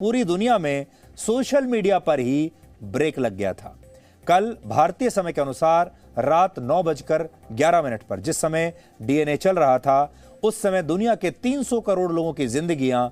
पूरी दुनिया में सोशल मीडिया पर ही ब्रेक लग गया था। कल भारतीय समय के अनुसार रात 9:11 पर जिस समय डीएनए चल रहा था, उस समय दुनिया के 300 करोड़ लोगों की जिंदगियां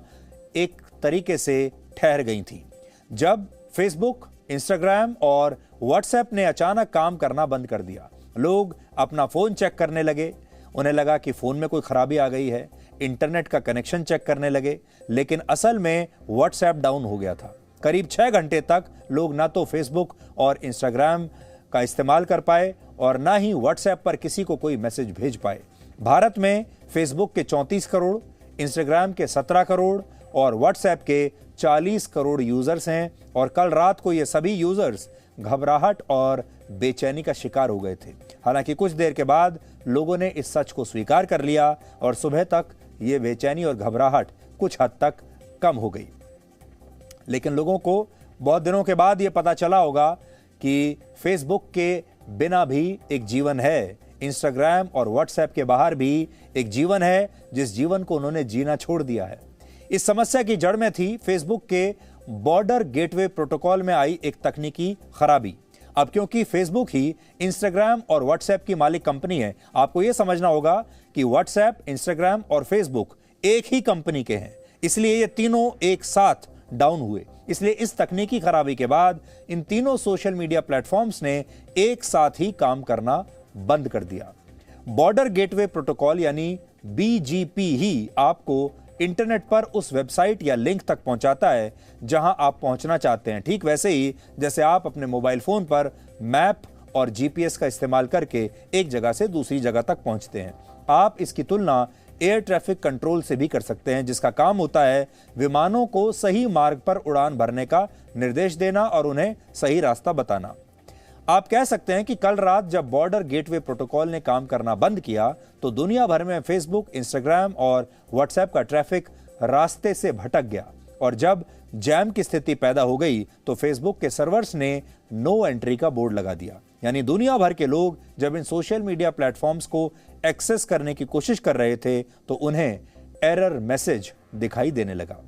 एक तरीके से ठहर गई थी। जब फेसबुक, इंस्टाग्राम और व्हाट्सएप ने अचानक काम करना बंद कर दिया, लोग अपना फोन चेक करने लगे। उन्हें लगा कि फोन में कोई खराबी आ गई है, इंटरनेट का कनेक्शन चेक करने लगे, लेकिन असल में व्हाट्सएप डाउन हो गया था। करीब 6 घंटे तक लोग ना तो फेसबुक और इंस्टाग्राम का इस्तेमाल कर पाए और ना ही व्हाट्सएप पर किसी को कोई मैसेज भेज पाए। भारत में फेसबुक के 34 करोड़, इंस्टाग्राम के 17 करोड़ और व्हाट्सएप के 40 करोड़ यूजर्स हैं और कल रात को ये सभी यूजर्स घबराहट और बेचैनी का शिकार हो गए थे। हालांकि कुछ देर के बाद लोगों ने इस सच को स्वीकार कर लिया और सुबह तक ये बेचैनी और घबराहट कुछ हद तक कम हो गई। लेकिन लोगों को बहुत दिनों के बाद ये पता चला होगा कि फेसबुक के बिना भी एक जीवन है, इंस्टाग्राम और व्हाट्सएप के बाहर भी एक जीवन है, जिस जीवन को उन्होंने जीना छोड़ दिया है। इस समस्या की जड़ में थी फेसबुक के बॉर्डर गेटवे प्रोटोकॉल में आई एक तकनीकी खराबी। अब क्योंकि फेसबुक ही इंस्टाग्राम और व्हाट्सएप की मालिक कंपनी है, आपको यह समझना होगा कि व्हाट्सएप, इंस्टाग्राम और फेसबुक एक ही कंपनी के हैं, इसलिए ये तीनों एक साथ डाउन हुए। इसलिए इस तकनीकी खराबी के बाद इन तीनों सोशल मीडिया प्लेटफॉर्म्स ने एक साथ ही काम करना बंद कर दिया। बॉर्डर गेटवे प्रोटोकॉल यानी बीजीपी ही आपको इंटरनेट पर उस वेबसाइट या लिंक तक पहुंचाता है जहां आप पहुंचना चाहते हैं, ठीक वैसे ही जैसे आप अपने मोबाइल फोन पर मैप और जीपीएस का इस्तेमाल करके एक जगह से दूसरी जगह तक पहुंचते हैं। आप इसकी तुलना एयर ट्रैफिक कंट्रोल से भी कर सकते हैं, जिसका काम होता है विमानों को सही मार्ग पर उड़ान भरने का निर्देश देना और उन्हें सही रास्ता बताना। आप कह सकते हैं कि कल रात जब बॉर्डर गेटवे प्रोटोकॉल ने काम करना बंद किया तो दुनिया भर में फेसबुक, इंस्टाग्राम और व्हाट्सएप का ट्रैफिक रास्ते से भटक गया और जब जैम की स्थिति पैदा हो गई तो फेसबुक के सर्वर्स ने नो एंट्री का बोर्ड लगा दिया। यानी दुनिया भर के लोग जब इन सोशल मीडिया प्लेटफॉर्म्स को एक्सेस करने की कोशिश कर रहे थे तो उन्हें एरर मैसेज दिखाई देने लगा।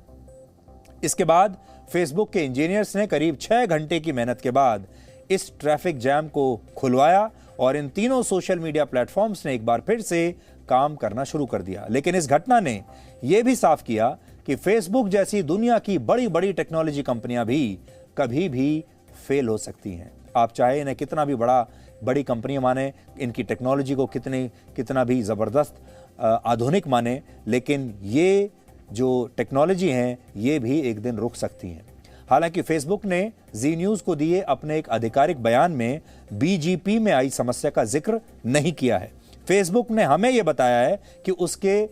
इसके बाद फेसबुक के इंजीनियर्स ने करीब 6 घंटे की मेहनत के बाद इस ट्रैफिक जैम को खुलवाया और इन तीनों सोशल मीडिया प्लेटफॉर्म्स ने एक बार फिर से काम करना शुरू कर दिया। लेकिन इस घटना ने यह भी साफ किया कि फेसबुक जैसी दुनिया की बड़ी बड़ी टेक्नोलॉजी कंपनियां भी कभी भी फेल हो सकती हैं। आप चाहे इन्हें कितना भी बड़ी कंपनियां माने, इनकी टेक्नोलॉजी को कितना भी जबरदस्त आधुनिक माने, लेकिन ये जो टेक्नोलॉजी हैं ये भी एक दिन रुक सकती हैं। हालांकि फेसबुक ने जी न्यूज को दिए अपने एक आधिकारिक बयान में बीजीपी में आई समस्या का जिक्र नहीं किया है। फेसबुक ने हमें यह बताया है कि उसके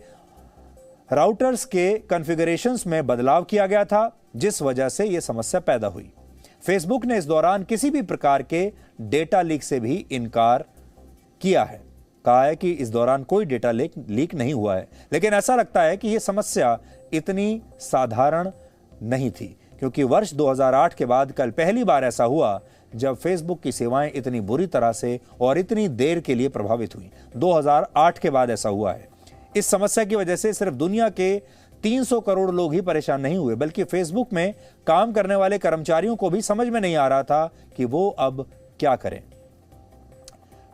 राउटर्स के कॉन्फ़िगरेशंस में बदलाव किया गया था, जिस वजह से यह समस्या पैदा हुई। फेसबुक ने इस दौरान किसी भी प्रकार के डेटा लीक से भी इनकार किया है, कहा है कि इस दौरान कोई डेटा लीक नहीं हुआ है। लेकिन ऐसा लगता है कि यह समस्या इतनी साधारण नहीं थी, क्योंकि वर्ष 2008 के बाद कल पहली बार ऐसा हुआ जब फेसबुक की सेवाएं इतनी बुरी तरह से और इतनी देर के लिए प्रभावित हुई। 2008 के बाद ऐसा हुआ है। इस समस्या की वजह से सिर्फ दुनिया के 300 करोड़ लोग ही परेशान नहीं हुए, बल्कि फेसबुक में काम करने वाले कर्मचारियों को भी समझ में नहीं आ रहा था कि वो अब क्या करें।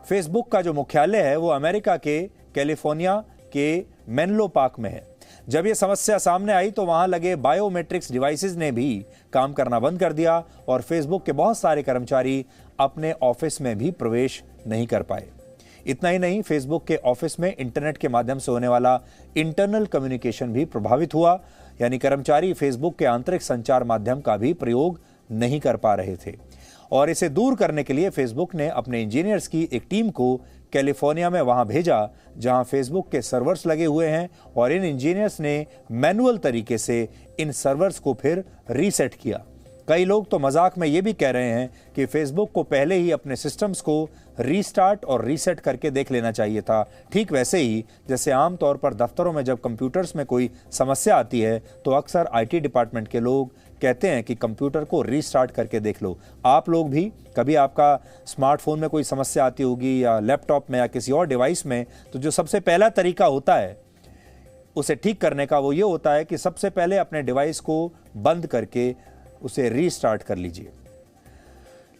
फेसबुक का जो मुख्यालय है वो अमेरिका के कैलिफोर्निया के मेनलो पार्क में है। जब यह समस्या सामने आई तो वहां लगे बायोमेट्रिक्स डिवाइसेस ने भी काम करना बंद कर दिया और फेसबुक के बहुत सारे कर्मचारी अपने ऑफिस में भी प्रवेश नहीं कर पाए। इतना ही नहीं, फेसबुक के ऑफिस में इंटरनेट के माध्यम से होने वाला इंटरनल कम्युनिकेशन भी प्रभावित हुआ, यानी कर्मचारी फेसबुक के आंतरिक संचार माध्यम का भी प्रयोग नहीं कर पा रहे थे। और इसे दूर करने के लिए फेसबुक ने अपने इंजीनियर्स की एक टीम को कैलिफोर्निया में वहां भेजा जहां फेसबुक के सर्वर्स लगे हुए हैं और इन इंजीनियर्स ने मैनुअल तरीके से इन सर्वर्स को फिर रीसेट किया। कई लोग तो मजाक में ये भी कह रहे हैं कि फेसबुक को पहले ही अपने सिस्टम्स को रीस्टार्ट और रीसेट करके देख लेना चाहिए था, ठीक वैसे ही जैसे आमतौर पर दफ्तरों में जब कंप्यूटर्स में कोई समस्या आती है तो अक्सर आईटी डिपार्टमेंट के लोग कहते हैं कि कंप्यूटर को रीस्टार्ट करके देख लो। आप लोग भी कभी आपका स्मार्टफोन में कोई समस्या आती होगी या लैपटॉप में या किसी और डिवाइस में, तो जो सबसे पहला तरीका होता है उसे ठीक करने का वो ये होता है कि सबसे पहले अपने डिवाइस को बंद करके उसे रीस्टार्ट कर लीजिए।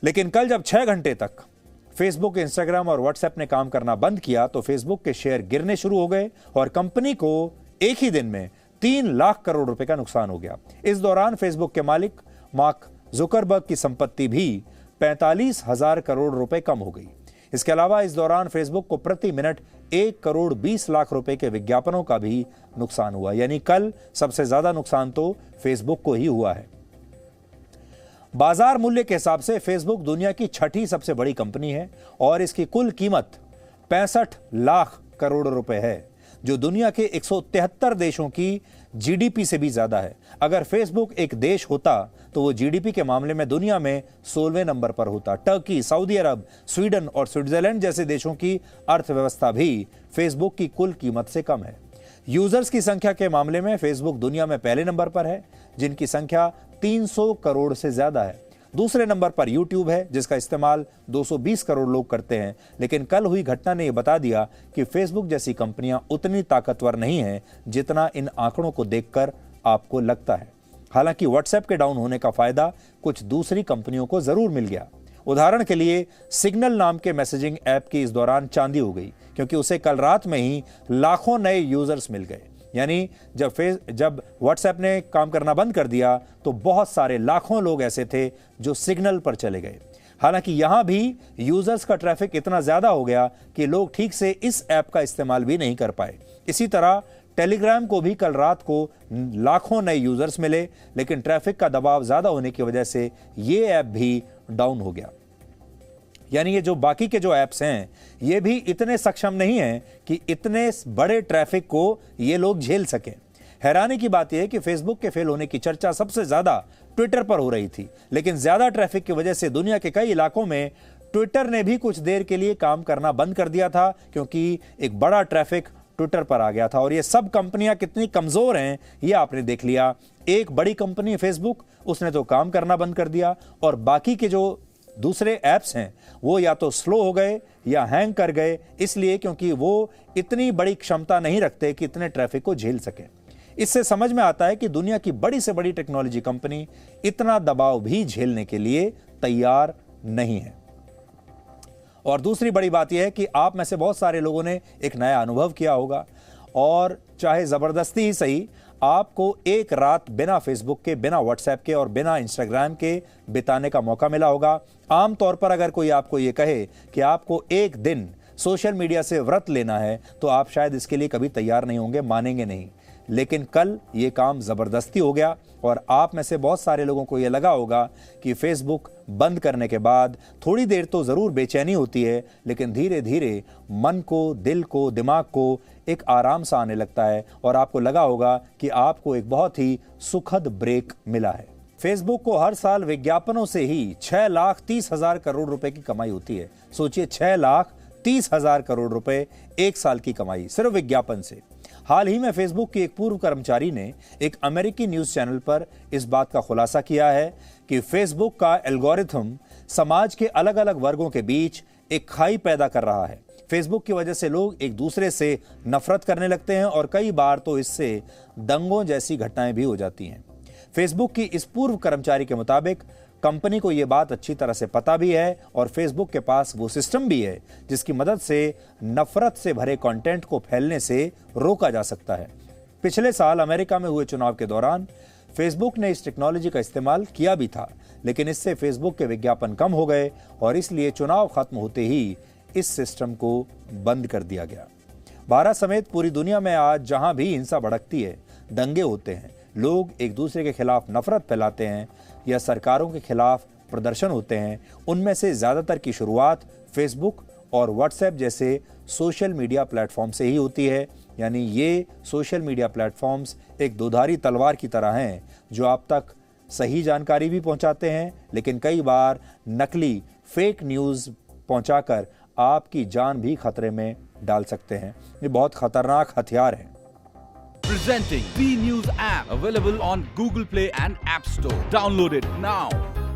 लेकिन कल जब 6 घंटे तक फेसबुक, इंस्टाग्राम और व्हाट्सएप ने काम करना बंद किया तो फेसबुक के शेयर गिरने शुरू हो गए और कंपनी को एक ही दिन में 3 लाख करोड़ रुपए का नुकसान हो गया। इस दौरान फेसबुक के मालिक मार्क जुकरबर्ग की संपत्ति भी 45,000 करोड़ रुपए कम हो गई। इसके अलावा इस दौरान फेसबुक को प्रति मिनट 1 करोड़ 20 लाख रुपए के विज्ञापनों का भी नुकसान हुआ। यानी कल सबसे ज्यादा नुकसान तो फेसबुक को ही हुआ है। बाजार मूल्य के हिसाब से फेसबुक दुनिया की 6ठी सबसे बड़ी कंपनी है और इसकी कुल कीमत 65 लाख करोड़ रुपए है, जो दुनिया के 173 देशों की जीडीपी से भी ज्यादा है। अगर फेसबुक एक देश होता तो वो जीडीपी के मामले में दुनिया में 16वें नंबर पर होता। टर्की, सऊदी अरब, स्वीडन और स्विट्जरलैंड जैसे देशों की अर्थव्यवस्था भी फेसबुक की कुल कीमत से कम है। यूजर्स की संख्या के मामले में फेसबुक दुनिया में पहले नंबर पर है, जिनकी संख्या 300 करोड़ से ज्यादा है। दूसरे नंबर पर यूट्यूब है, जिसका इस्तेमाल 220 करोड़ लोग करते हैं। लेकिन कल हुई घटना ने यह बता दिया कि फेसबुक जैसी कंपनियां उतनी ताकतवर नहीं हैं जितना इन आंकड़ों को देखकर आपको लगता है। हालांकि व्हाट्सएप के डाउन होने का फायदा कुछ दूसरी कंपनियों को जरूर मिल गया। उदाहरण के लिए सिग्नल नाम के मैसेजिंग ऐप की इस दौरान चांदी हो गई, क्योंकि उसे कल रात में ही लाखों नए यूजर्स मिल गए। यानी जब व्हाट्सएप ने काम करना बंद कर दिया तो बहुत सारे लाखों लोग ऐसे थे जो सिग्नल पर चले गए। हालांकि यहां भी यूजर्स का ट्रैफिक इतना ज्यादा हो गया कि लोग ठीक से इस ऐप का इस्तेमाल भी नहीं कर पाए। इसी तरह टेलीग्राम को भी कल रात को लाखों नए यूजर्स मिले, लेकिन ट्रैफिक का दबाव ज्यादा होने की वजह से ये ऐप भी डाउन हो गया। यानी ये जो बाकी के जो ऐप्स हैं ये भी इतने सक्षम नहीं हैं कि इतने बड़े ट्रैफिक को ये लोग झेल सकें। हैरानी की बात यह है कि फेसबुक के फेल होने की चर्चा सबसे ज्यादा ट्विटर पर हो रही थी, लेकिन ज्यादा ट्रैफिक की वजह से दुनिया के कई इलाकों में ट्विटर ने भी कुछ देर के लिए काम करना बंद कर दिया था, क्योंकि एक बड़ा ट्रैफिक ट्विटर पर आ गया था। और ये सब कंपनियां कितनी कमजोर हैं ये आपने देख लिया। एक बड़ी कंपनी फेसबुक, उसने तो काम करना बंद कर दिया और बाकी के जो दूसरे ऐप्स हैं वो या तो स्लो हो गए या हैंग कर गए, इसलिए क्योंकि वो इतनी बड़ी क्षमता नहीं रखते कि इतने ट्रैफिक को झेल सके। इससे समझ में आता है कि दुनिया की बड़ी से बड़ी टेक्नोलॉजी कंपनी इतना दबाव भी झेलने के लिए तैयार नहीं है। और दूसरी बड़ी बात यह है कि आप में से बहुत सारे लोगों ने एक नया अनुभव किया होगा, और चाहे जबरदस्ती ही सही, आपको एक रात बिना फेसबुक के, बिना व्हाट्सएप के और बिना इंस्टाग्राम के बिताने का मौका मिला होगा। आमतौर पर अगर कोई आपको ये कहे कि आपको एक दिन सोशल मीडिया से व्रत लेना है तो आप शायद इसके लिए कभी तैयार नहीं होंगे, मानेंगे नहीं। लेकिन कल ये काम जबरदस्ती हो गया और आप में से बहुत सारे लोगों को ये लगा होगा कि फेसबुक बंद करने के बाद थोड़ी देर तो जरूर बेचैनी होती है, लेकिन धीरे धीरे मन को, दिल को, दिमाग को एक आराम सा आने लगता है और आपको लगा होगा कि आपको एक बहुत ही सुखद ब्रेक मिला है। फेसबुक को हर साल विज्ञापनों से ही 6,30,000 करोड़ रुपए की कमाई होती है। सोचिए, 6,30,000 करोड़ रुपए एक साल की कमाई सिर्फ विज्ञापन से। हाल ही में फेसबुक की एक पूर्व कर्मचारी ने एक अमेरिकी न्यूज चैनल पर इस बात का खुलासा किया है कि फेसबुक का एल्गोरिथम समाज के अलग अलग वर्गों के बीच एक खाई पैदा कर रहा है। फेसबुक की वजह से लोग एक दूसरे से नफरत करने लगते हैं और कई बार तो इससे दंगों जैसी घटनाएं भी हो जाती हैं। फेसबुक की इस पूर्व कर्मचारी के मुताबिक कंपनी को यह बात अच्छी तरह से पता भी है और फेसबुक के पास वो सिस्टम भी है जिसकी मदद से नफरत से भरे कंटेंट को फैलने से रोका जा सकता है। पिछले साल अमेरिका में हुए चुनाव के दौरान फेसबुक ने इस टेक्नोलॉजी का इस्तेमाल किया भी था, लेकिन इससे फेसबुक के विज्ञापन कम हो गए और इसलिए चुनाव खत्म होते ही इस सिस्टम को बंद कर दिया गया। भारत समेत पूरी दुनिया में आज जहां भी हिंसा भड़कती है, दंगे होते हैं, लोग एक दूसरे के खिलाफ नफरत फैलाते हैं या सरकारों के खिलाफ प्रदर्शन होते हैं, उनमें से ज्यादातर की शुरुआत फेसबुक और व्हाट्सएप जैसे सोशल मीडिया प्लेटफॉर्म से ही होती है। यानी ये सोशल मीडिया प्लेटफॉर्म्स एक दोधारी तलवार की तरह हैं जो आप तक सही जानकारी भी पहुंचाते हैं, लेकिन कई बार नकली फेक न्यूज़ पहुंचाकर आपकी जान भी खतरे में डाल सकते हैं। ये बहुत खतरनाक हथियार है। Presenting B News app, available on Google Play and App Store. Download it now.